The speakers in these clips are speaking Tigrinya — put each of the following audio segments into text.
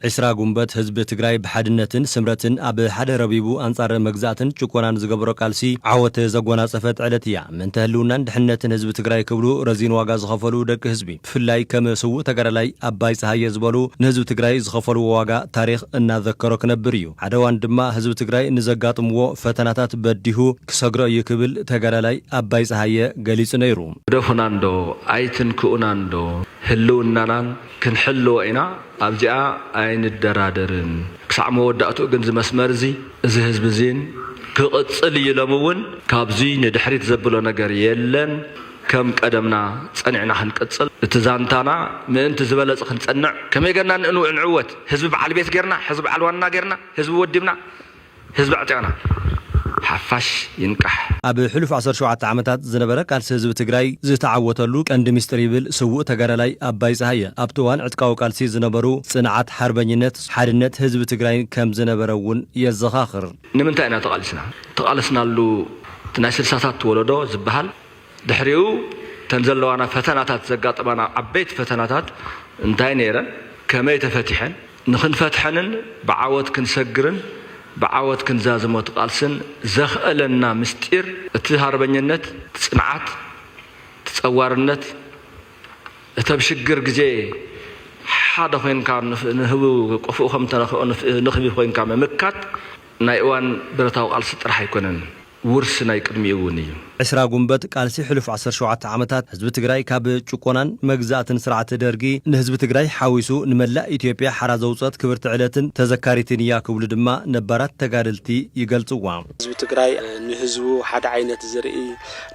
عسرا قنبت حزب تግራይ بحدنتن سمرتن اب حدا ربيبو انصار مغزاتن ጭቆናን ዝገብሮ ቃልሲ ዓወት ዘጎናጸፈት ዕለትያ ምን ተህልውናን ድሕነትን ህዝብ ትግራይ ክብሉ ረዚን ዋጋ ዝኸፈሉ ደቂ ህዝቢ ፍላይ ከመሰው ተገራላይ አባይ ፀሐየ ዝበሉ ንህዝብ ትግራይ ዝኸፈሉ ዋጋ ታሪኽ እናዘከሮ ክነብር እዩ ዓደዋን ድማ ህዝብ ትግራይ ንዘጋጥምዎ ፈተናታት በዲሁ ክሰግሮ ይክብል ተገራላይ አባይ ፀሐየ ገሊጽ ነይሩ ደፉናንዶ አይትን ኩኡናንዶ ህልውናናን ክንሕልው ኢና ኣብዚኣ አይን ደራደርን ክሳዕ መወዳእቱ ግን ዝመስመር እዚ ህዝብ ዚን ክቕጽል ይለምውን ካብዚ ንድሕሪት ዘብሎ ነገር የለን ከም ቀደምና ጸኒዕና ክንቅጽል እትዛንታና ምእንቲ ዝበለጽ ክንጸንዕ ከመይ ገርና ንዕወት ህዝብ በዓል ቤት ገርና ህዝብ በዓል ዋና ገርና ህዝብ ወዲብና ህዝብ አጥያና حفاش ينقح ابي حلف 17 عامات زنبره قالس حزب تግራይ ዝተዓወተሉ ቀንዲ ሚስጥር ይብል ስውእ ተጋራላይ አባይ ፀሐየ ኣብተዋን ዕጥቃው ቃልሲ ዝነበሩ ጽንዓት ሓርበኝነት ሓድነት ህዝብ ትግራይ ከም ዝነበረውን የዘኻኽር ንምንታይ ኢና ተቃልስናሉ ናይ 60ታት ወለዶ ዝበሃል ድሕሪው ተንዘለዋና ፈተናታት ዘጋጥማና ዓበይት ፈተናታት እንታይ ነይረን ከመይ ተፈቲሐን ንኽንፈትሐንን ብዓወት ክንሰግርን بعوض كنزازموت قالسن زخلنا مستير اتهاربنينت صنعات تصوارنت تبشجر غزي حدا وين كان نهبو قفو خمتنا نخبي وين كان مكات نايوان برتاو قالس طرح يكونن ورس ناي قدميوني عسرا قنبت قالسي حلف 17 عامات حزب تግራይ ካብ ጭቆናን መግዛትን ስርዓት ደርጊ ንህዝብ ትግራይ ሓዊሱ ንመላእ ኢትዮጵያ ሓራዘውጸት ክብርት ዕለትን ተዘካሪትን ያ ክብሉ ድማ ነባራት ተጋደልቲ ይገልጽዋ ህዝብ ትግራይ ንህዝቡ ሓደ ዓይነት ዝርኢ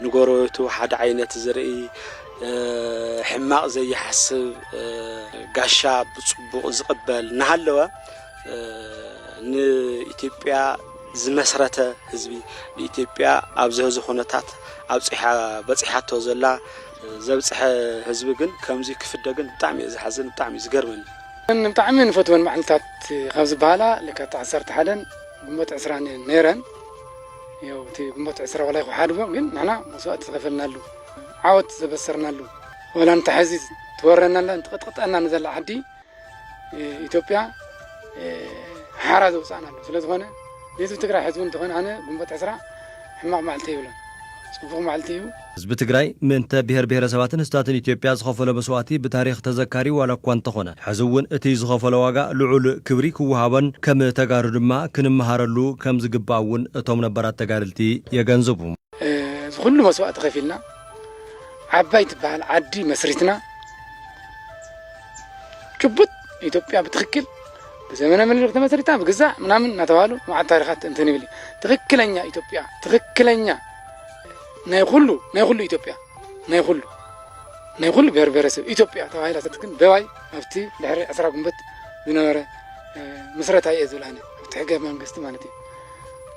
ንጎረቤቱ ሓደ ዓይነት ዝርኢ ሕማቅ ዘይሐስብ ጋሻ ብጽቡቕ ዝቅበል ንሃለወ ንኢትዮጵያ ዝመስረተ ህዝቢ ኢትዮጵያ ኣብዘ ኹነታት ኣብጽሓ በጽሓቶ ዘላ ዘብጽሐ ህዝቢ ግን ከምዚ ክፍደግን ብጣዕሚ ዝሐዝን ብጣዕሚ ዝገርምን ብጣዕሚ ንፈትወን ማዕልታት ካብ ዝበሃላ ለከታ 11 ግንቦት 20 ነይረን ያው እቲ ግንቦት 20 ወላይ ሓድቦ ግን ንሕና መስዋዕት ተከፈልናሉ ዓወት ዘበሰርናሉ ወላ እንተሐዚ ተወረናላ እንተቀጥቀጠና ንዘላ ዓዲ ኢትዮጵያ ሓራ ዘውፃናሉ ስለዝኾነ ህዝብ ትግራይ ህዝቡን ተኾነ ኣነ ግንቦት 10 ሕማቅ ማዕልቲ ይብለን ጽቡቕ ማዕልቲ እዩ ህዝብ ትግራይ ምንተ ብሄረሰባትን ህዝባትን ኢትዮጵያ ዝኸፈለ መስዋዕቲ ብታሪኽ ተዘካሪ ዋላ እኳ እንተኾነ ሕዝውን እቲ ዝኸፈለ ዋጋ ልዑል ክብሪ ክወሃበን ከም ተጋሩ ድማ ክንመሃረሉ ከም ዝግባውን እቶም ነባራት ተጋደልቲ የገንዘቡ ዝኹሉ መስዋዕቲ ከፊልና ዓባይ ትበሃል ዓዲ መስሪትና ጭቡጥ ኢትዮጵያ ብትኽክል በዘመነ መልክ ተመስሪታ በግዛ ምናምን ናተዋሉ ማዓት ታሪኻት እንትን ይብሊ ትክክለኛ ኢትዮጵያ ትክክለኛ ናይ ሁሉ ኢትዮጵያ ናይ ሁሉ ብሄረሰብ ኢትዮጵያ ተባሂላ ተትክን በዋይ ኣብቲ ድሕሪ 10 ግንቦት ዝነበረ መስረታ የዝብላነ ኣብቲ ሕገ መንግስቲ ማለት እዩ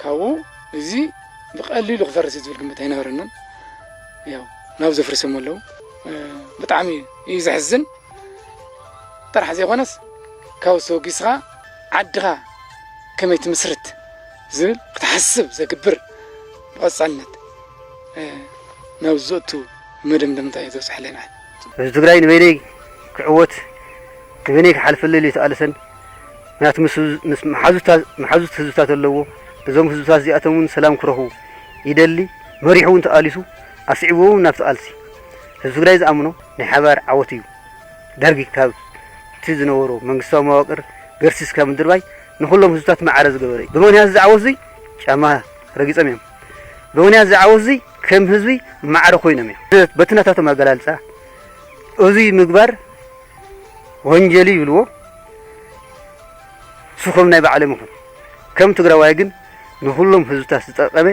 ካብኡ እዚ ብቐሊሉ ክፈርስ ዝብል ግምት ኣይነበረንን ያው ናብ ዘፍርሰም ኣለው ብጣዕሚ እዩ ዘሕዝን ጥራሕ ዘይኮነስ ካውሶ ጊስኻ ዓድኻ ከመይ ትምስርት ዝብል ክትሓስብ ዘግብር ብቐጻልነት ናብዘቱ መደምደምታ ዘብፅሐለና ህዝብ ትግራይ ንበይነይ ክዕወት ንበይነይ ክሓልፈለል ይተኣለሰን ምክንያቱ ምስ መሓዙት ህዝብታት ኣለዎ እዞም ህዝብታት እዚኣቶም ሰላም ክረኽቡ ይደሊ መሪሑ እውን ተኣሊሱ ኣስዒቡ ናብ ተቃልሲ ህዝብ ትግራይ ዝኣምኖ ናይ ሓባር ዓወት እዩ ዳርጊ ካብ እቲ ዝነበሮ መንግስታዊ መዋቅር ገርሲስ ካብ ምድርባይ ንኹሎም ህዝብታት ማዕረ ዝገበረ እዩ ብምክንያት ዝዓወት እዚ ጫማ ረጊፆም እዮም ብምክንያት ዝዓወት እዚ ከም ህዝቢ ማዕረ ኮይኖም እዮም በትናታቶም ኣገላልፃ እዚ ምግባር ወንጀል ይብልዎ ስኹም ናይ ባዕሎም ይኹን ከም ትግራዋይ ግን ንኹሎም ህዝብታት ዝጠቀመ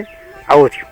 ዓወት እዩ